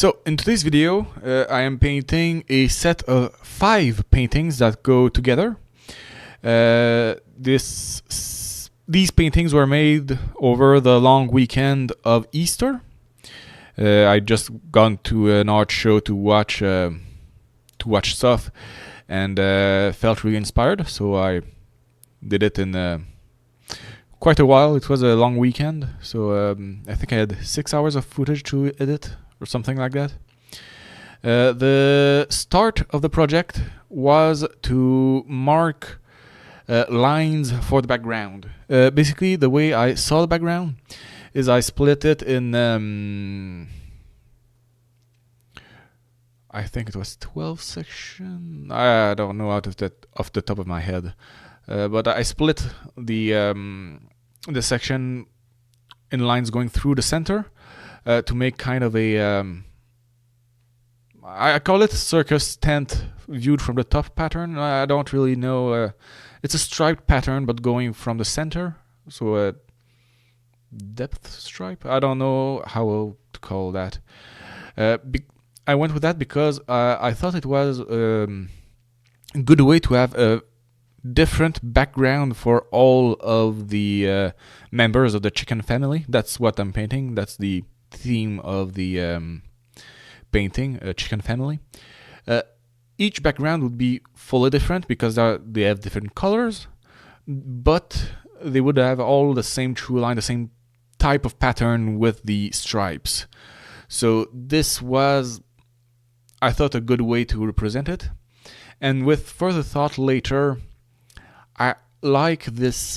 So in today's video, I am painting a set of 5 paintings that go together. These paintings were made over the long weekend of Easter. I just gone to an art show to watch stuff, and felt really inspired. So I did it in quite a while. It was a long weekend, so I think I had 6 hours of footage to edit or something like that. The start of the project was to mark lines for the background. Basically, the way I saw the background is I split it in I think it was 12 sections. I don't know off the top of my head, but I split the section in lines going through the center to make kind of a I call it circus tent viewed from the top pattern. I don't really know. It's a striped pattern, but going from the center, so a depth stripe. I don't know how to call that. I went with that because I thought it was a good way to have a different background for all of the members of the chicken family. That's what I'm painting. That's the theme of the painting, a chicken family. Each background would be fully different because they have different colors, but they would have all the same true line, the same type of pattern with the stripes. So this was, I thought, a good way to represent it. And with further thought later, I like this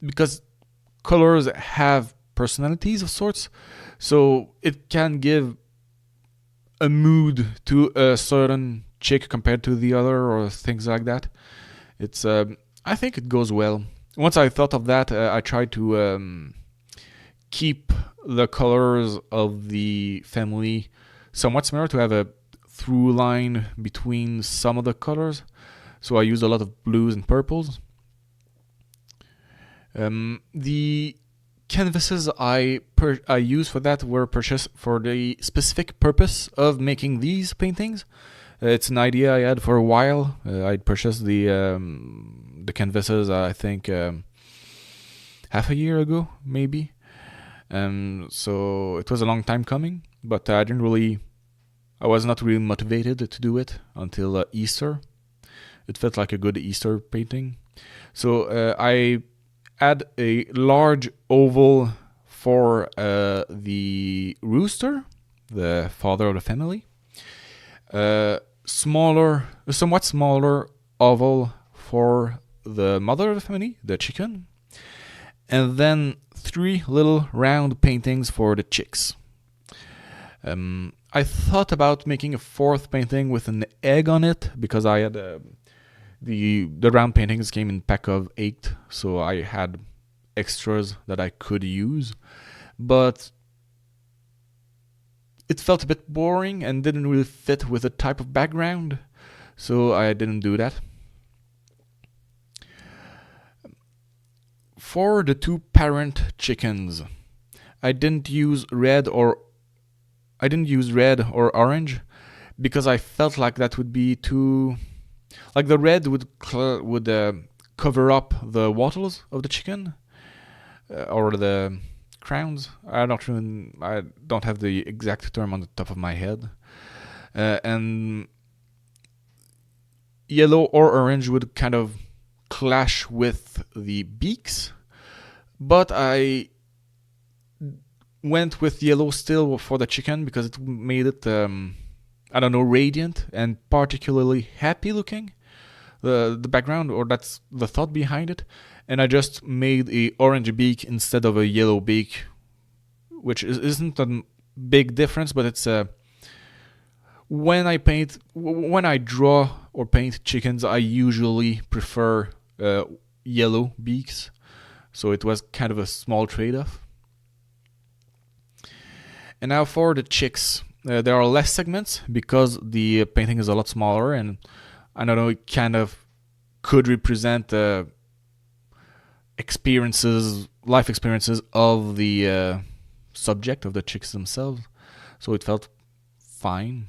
because colors have personalities of sorts, so it can give a mood to a certain chick compared to the other, or things like that. It's I think it goes well. Once I thought of that, I tried to keep the colors of the family somewhat similar, to have a through line between some of the colors. So I used a lot of blues and purples. The canvases I used for that were purchased for the specific purpose of making these paintings. It's an idea I had for a while. I'd purchased the canvases, I think, half a year ago, maybe. So it was a long time coming, but I was not really motivated to do it until Easter. It felt like a good Easter painting. So I add a large oval for the rooster, the father of the family. Somewhat smaller oval for the mother of the family, the chicken. And then 3 little round paintings for the chicks. I thought about making a 4th painting with an egg on it, because I had the round paintings came in pack of 8, so I had extras that I could use, but it felt a bit boring and didn't really fit with the type of background, so I didn't do that. For the 2 parent chickens, I didn't use red or orange because I felt like that would be too, like the red would cover up the wattles of the chicken, or the crowns. I don't have the exact term on the top of my head. And yellow or orange would kind of clash with the beaks, but I went with yellow still for the chicken because it made it radiant and particularly happy looking, the background, or that's the thought behind it. And I just made a orange beak instead of a yellow beak, which isn't a big difference, but it's when I draw or paint chickens, I usually prefer yellow beaks, so it was kind of a small trade-off. And now for the chicks, there are less segments because the painting is a lot smaller, and I don't know, it kind of could represent life experiences of the subject, of the chicks themselves. so it felt fine.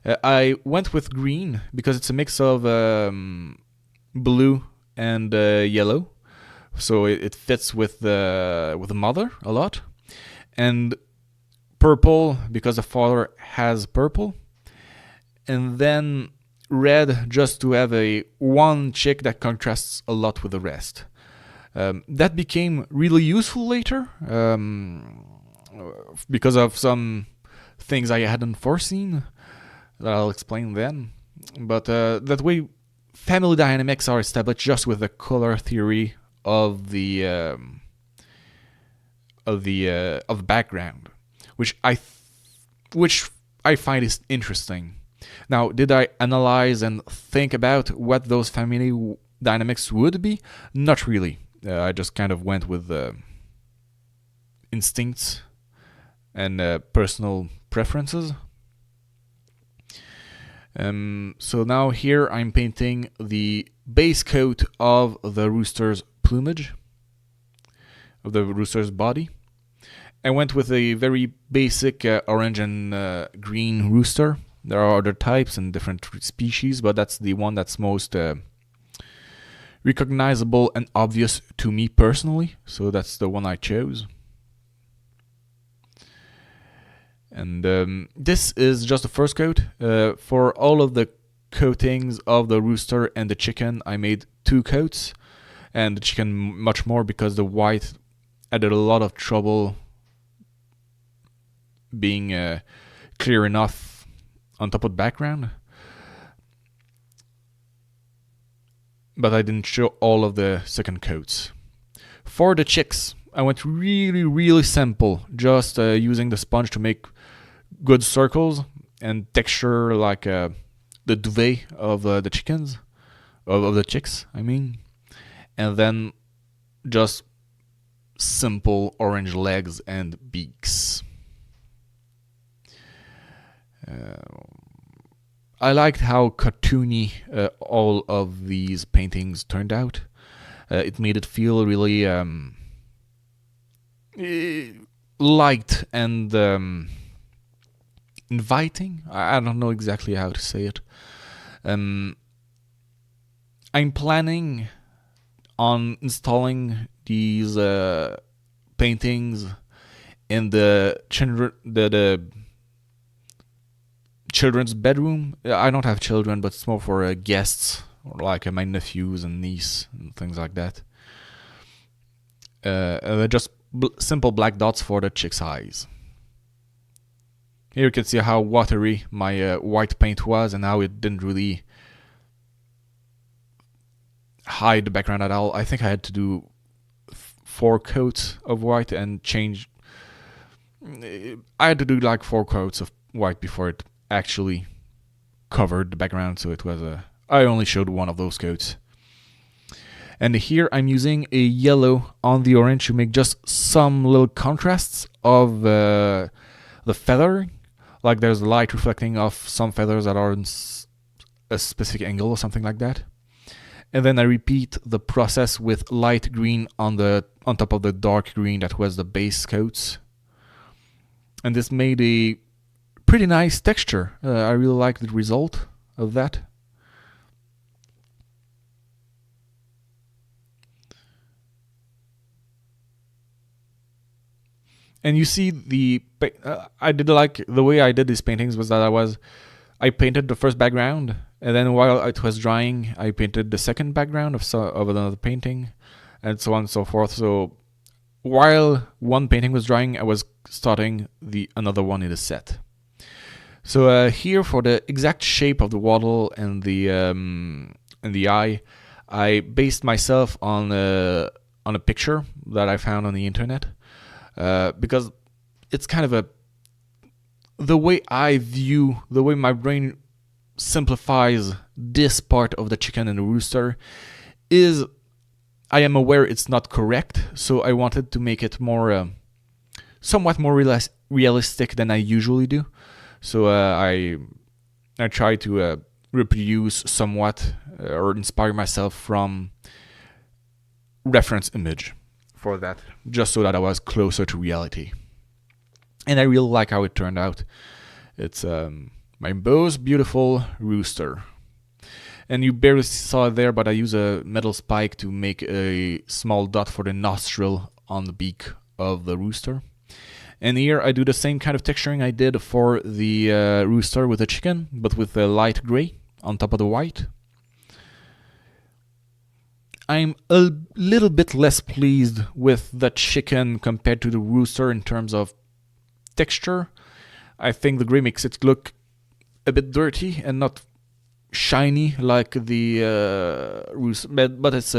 I went with green because it's a mix of blue and yellow, so it fits with the mother a lot, and purple because the father has purple, and then red just to have a one chick that contrasts a lot with the rest. That became really useful later because of some things I hadn't foreseen that I'll explain then. But that way, family dynamics are established just with the color theory of the background, which I find is interesting. Now, did I analyze and think about what those family dynamics would be? Not really. I just kind of went with instincts and personal preferences. So now here I'm painting the base coat of the rooster's plumage, of the rooster's body. I went with a very basic orange and green rooster. There are other types and different species, but that's the one that's most recognizable and obvious to me personally, so that's the one I chose. And this is just the first coat. For all of the coatings of the rooster and the chicken, I made 2 coats, and the chicken much more because the white added a lot of trouble being clear enough on top of the background. But I didn't show all of the second coats. For the chicks, I went really simple, just using the sponge to make good circles and texture like the duvet of the chickens, of the chicks, I mean. And then just simple orange legs and beaks. I liked how cartoony all of these paintings turned out. It made it feel really light and inviting. I don't know exactly how to say it. I'm planning on installing these paintings in the children's bedroom. I don't have children, but it's more for guests, like my nephews and niece and things like that. They're just simple black dots for the chick's eyes. Here you can see how watery my white paint was and how it didn't really hide the background at all. I think I had to do 4 coats of white and change. I had to do like 4 coats of white before it actually covered the background, so it was I only showed one of those coats. And here I'm using a yellow on the orange to make just some little contrasts of the feather. Like there's light reflecting off some feathers that are in a specific angle or something like that. And then I repeat the process with light green on top of the dark green that was the base coats. And this made a pretty nice texture. I really like the result of that. And you see I did like the way I did these paintings was that I painted the first background, and then while it was drying, I painted the second background of another painting, and so on and so forth. So while one painting was drying, I was starting another one in the set. So here for the exact shape of the wattle and the eye, I based myself on a picture that I found on the internet. Because it's kind of the way my brain simplifies this part of the chicken and the rooster is, I am aware it's not correct, so I wanted to make it more, somewhat more realistic than I usually do. So I try to reproduce somewhat or inspire myself from reference image for that, just so that I was closer to reality. and I really like how it turned out. It's my most beautiful rooster. And you barely saw it there, but I use a metal spike to make a small dot for the nostril on the beak of the rooster. And here I do the same kind of texturing I did for the rooster with the chicken, but with the light gray on top of the white. I'm a little bit less pleased with the chicken compared to the rooster in terms of texture. I think the gray makes it look a bit dirty and not shiny like the rooster, but it's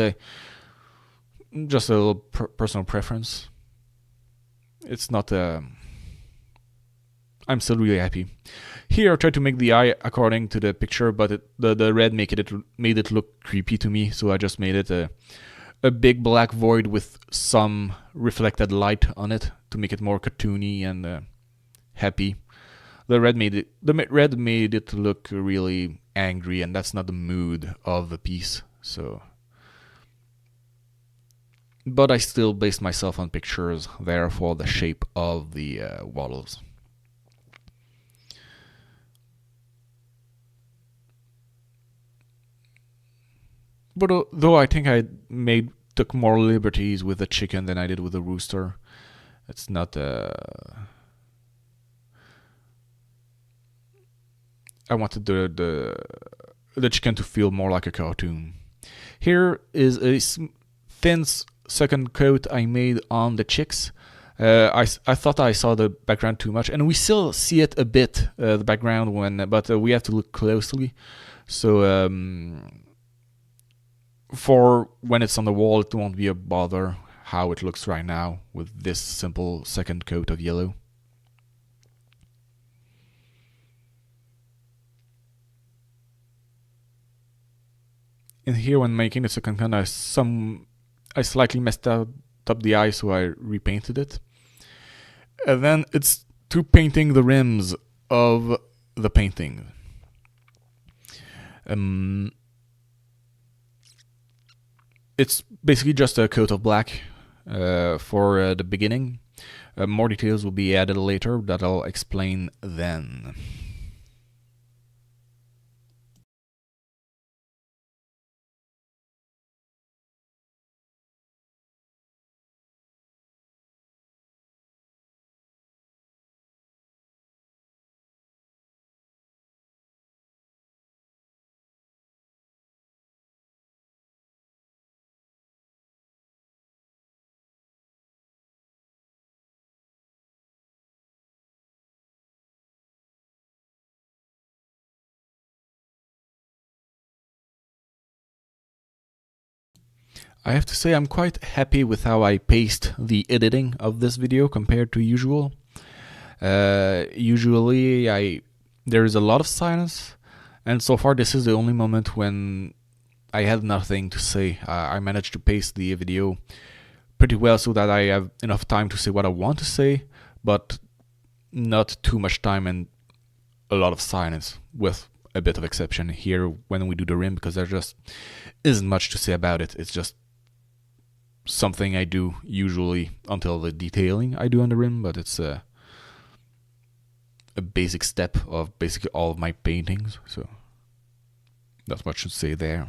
just a little personal preference. It's not. I'm still really happy. Here I tried to make the eye according to the picture, but the red made it look creepy to me, so I just made it a big black void with some reflected light on it to make it more cartoony and happy. The red made it look really angry, and that's not the mood of the piece. So, but I still based myself on pictures there for the shape of the waddles. But though I think I took more liberties with the chicken than I did with the rooster, it's not. I wanted the chicken to feel more like a cartoon. Here is a thin second coat I made on the chicks. I thought I saw the background too much, and we still see it a bit, the background, but we have to look closely. So for when it's on the wall, it won't be a bother how it looks right now with this simple second coat of yellow. And here, when making the second coat, I slightly messed up the eye, so I repainted it. And then it's to painting the rims of the painting. It's basically just a coat of black for the beginning. More details will be added later that I'll explain then. I have to say I'm quite happy with how I paced the editing of this video compared to usual. Usually there is a lot of silence, and so far this is the only moment when I had nothing to say. I managed to pace the video pretty well so that I have enough time to say what I want to say, but not too much time and a lot of silence, with a bit of exception here when we do the rim, because there just isn't much to say about it. It's just something I do usually until the detailing I do on the rim, but it's a basic step of basically all of my paintings, so that's what I should say there.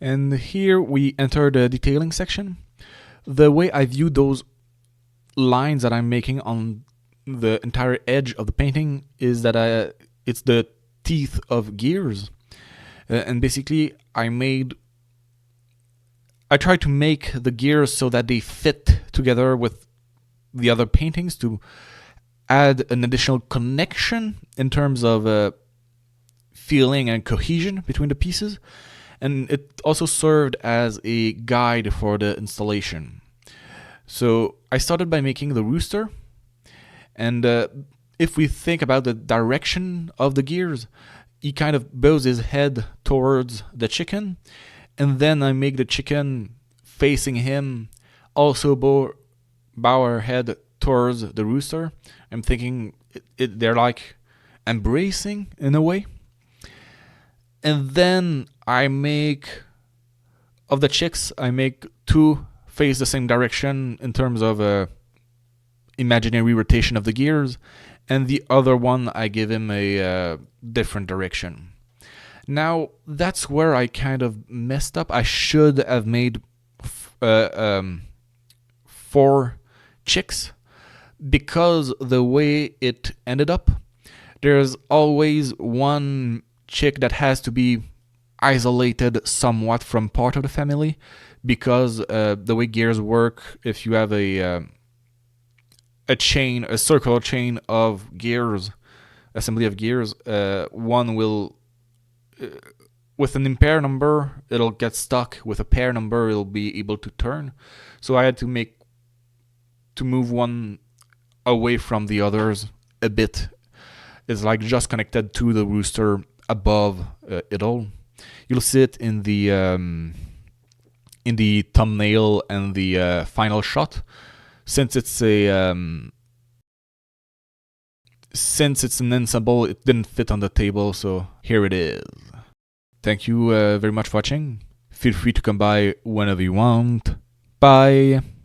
And here we enter the detailing section. The way I view those lines that I'm making on the entire edge of the painting is that it's the teeth of gears. And basically, I tried to make the gears so that they fit together with the other paintings to add an additional connection in terms of feeling and cohesion between the pieces. And it also served as a guide for the installation. So I started by making the rooster. And if we think about the direction of the gears, he kind of bows his head towards the chicken. And then I make the chicken facing him also bow her head towards the rooster. I'm thinking they're like embracing in a way. And then of the chicks, I make two face the same direction in terms of imaginary rotation of the gears, and the other one I give him a different direction. Now, that's where I kind of messed up. I should have made 4 chicks, because the way it ended up, there's always one chick that has to be isolated somewhat from part of the family, because the way gears work, if you have a circular chain of gears, assembly of gears, one will, with an impair number, it'll get stuck. With a pair number, it'll be able to turn. So I had to move one away from the others a bit. It's like just connected to the rooster above it all. You'll see it in the thumbnail and the final shot. Since it's an ensemble, it didn't fit on the table, so here it is. Thank you very much for watching. Feel free to come by whenever you want. Bye.